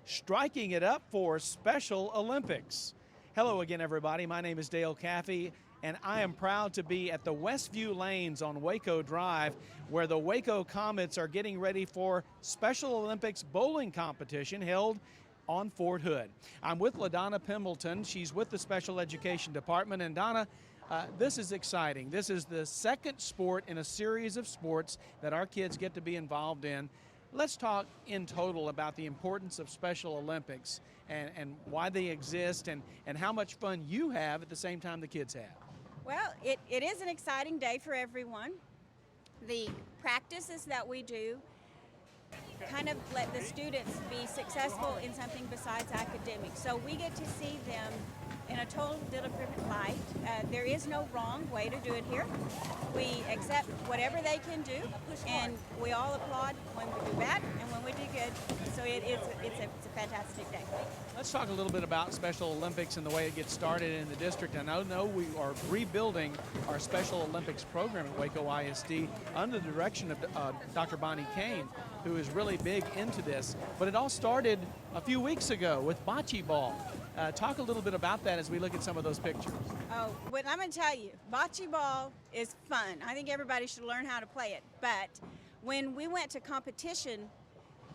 striking it up for Special Olympics. Hello again, everybody. My name is Dale Caffey, and I am proud to be at the Westview Lanes on Waco Drive, where the Waco Comets are getting ready for Special Olympics bowling competition held on Fort Hood. I'm with LaDonna Pimbleton. She's with the Special Education Department. And Donna, this is exciting. This is the second sport in a series of sports that our kids get to be involved in. Let's talk in total about the importance of Special Olympics and why they exist and how much fun you have at the same time the kids have. Well, it is an exciting day for everyone. The practices that we do kind of let the students be successful in something besides academics. So we get to see them in a total different light. There is no wrong way to do it here. We accept whatever they can do, and we all applaud when we do bad and when we do good. So it's a fantastic day. Let's talk a little bit about Special Olympics and the way it gets started in the district. And I know we are rebuilding our Special Olympics program at Waco ISD under the direction of Dr. Bonnie Kane, who is really big into this. But it all started a few weeks ago with bocce ball. Talk a little bit about that as we look at some of those pictures. Oh, but I'm going to tell you, bocce ball is fun. I think everybody should learn how to play it. But when we went to competition,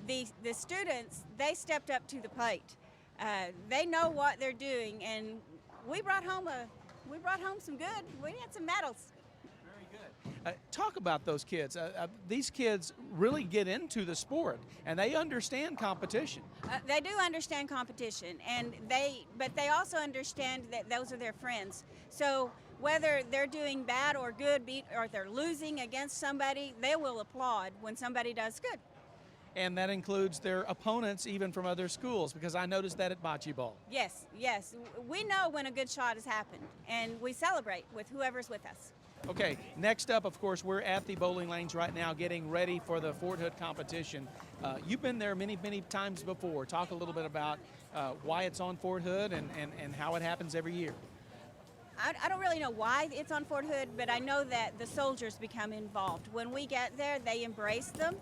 the students, they stepped up to the plate. They know what they're doing, and we brought home some good. We had some medals. Talk about those kids. These kids really get into the sport, and they understand competition. They do understand competition, but they also understand that those are their friends. So whether they're doing bad or good, or they're losing against somebody, they will applaud when somebody does good. And that includes their opponents, even from other schools, because I noticed that at bocce ball. Yes. We know when a good shot has happened, and we celebrate with whoever's with us. Okay, next up, of course, we're at the bowling lanes right now getting ready for the Fort Hood competition. You've been there many times before. Talk a little bit about why it's on Fort Hood and how it happens every year. I don't really know why it's on Fort Hood, but I know that the soldiers become involved. When we get there, they embrace them,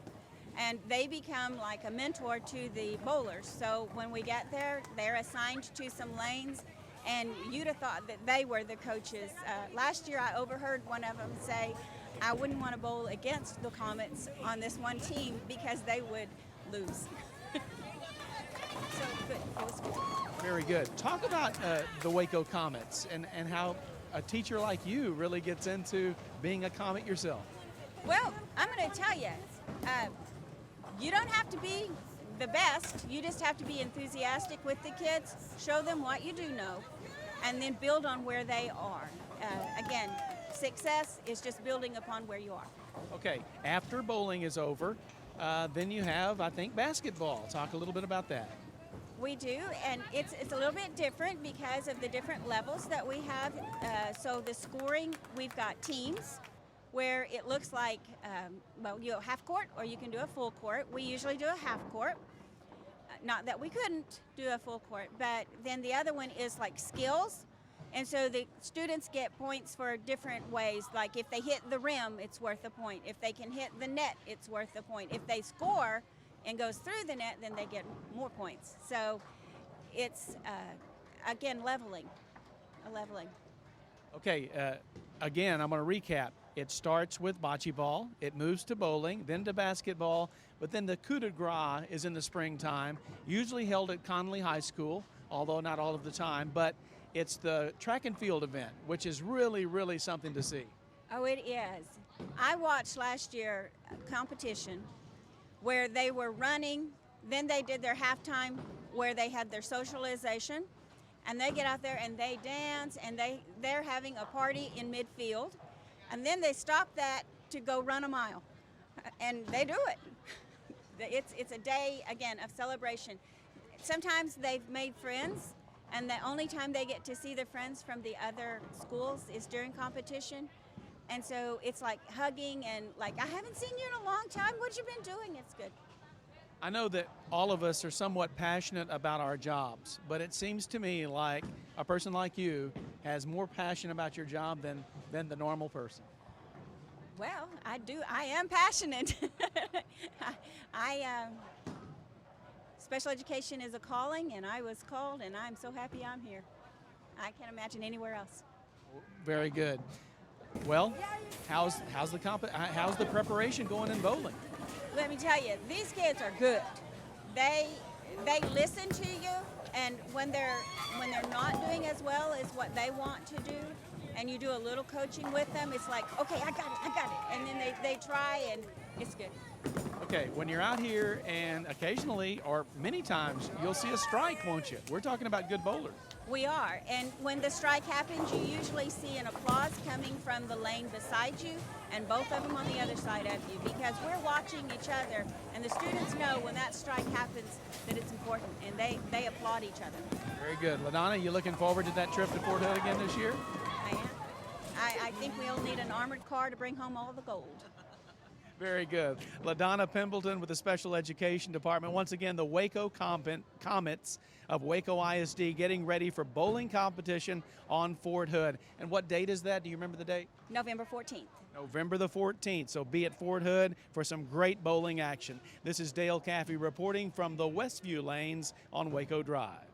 and they become like a mentor to the bowlers. So when we get there, they're assigned to some lanes, and you'd have thought that they were the coaches. Last year I overheard one of them say, I wouldn't want to bowl against the Comets on this one team because they would lose. So good, it was good. Very good. Talk about the Waco Comets and how a teacher like you really gets into being a Comet yourself. Well, I'm going to tell you, you don't have to be the best, you just have to be enthusiastic with the kids, show them what you do know, and then build on where they are. Again, success is just building upon where you are. Okay, after bowling is over, then you have, I think, basketball. Talk a little bit about that. We do, and it's a little bit different because of the different levels that we have. So the scoring, we've got teams where it looks like, you have half court or you can do a full court. We usually do a half court. Not that we couldn't do a full court, but then the other one is like skills. And so the students get points for different ways. Like if they hit the rim, it's worth a point. If they can hit the net, it's worth a point. If they score and goes through the net, then they get more points. So it's, again, a leveling. Okay, again, I'm going to recap. It starts with bocce ball, it moves to bowling, then to basketball, but then the coup de grace is in the springtime, usually held at Conley High School, although not all of the time, but it's the track and field event, which is really something to see. Oh, it is. I watched last year a competition where they were running, then they did their halftime where they had their socialization, and they get out there and they dance, and they're having a party in midfield. And then they stop that to go run a mile, and they do it. It's a day, again, of celebration. Sometimes they've made friends, and the only time they get to see their friends from the other schools is during competition. And so it's like hugging and like, I haven't seen you in a long time. What you been doing? It's good. I know that all of us are somewhat passionate about our jobs, but it seems to me like a person like you has more passion about your job than the normal person. Well, I am passionate. special education is a calling, and I was called, and I'm so happy I'm here. I can't imagine anywhere else. Very good. Well, how's the preparation going in bowling? Let me tell you, these kids are good. They listen to you, and when they're not doing as well as what they want to do, and you do a little coaching with them, it's like, okay, I got it, and then they try, and it's good. Okay, when you're out here, and occasionally or many times you'll see a strike, won't you? We're talking about good bowlers. We are, and when the strike happens, you usually see an applause coming from the lane beside you and both of them on the other side of you, because we're watching each other, and the students know when that strike happens that it's important, and they applaud each other. Very good. LaDonna, you looking forward to that trip to Fort Hood again this year? I am. I think we'll need an armored car to bring home all the gold. Very good. LaDonna Pimbleton with the Special Education Department. Once again, the Waco Comets of Waco ISD getting ready for bowling competition on Fort Hood. And what date is that? Do you remember the date? November 14th. November the 14th. So be at Fort Hood for some great bowling action. This is Dale Caffey reporting from the Westview Lanes on Waco Drive.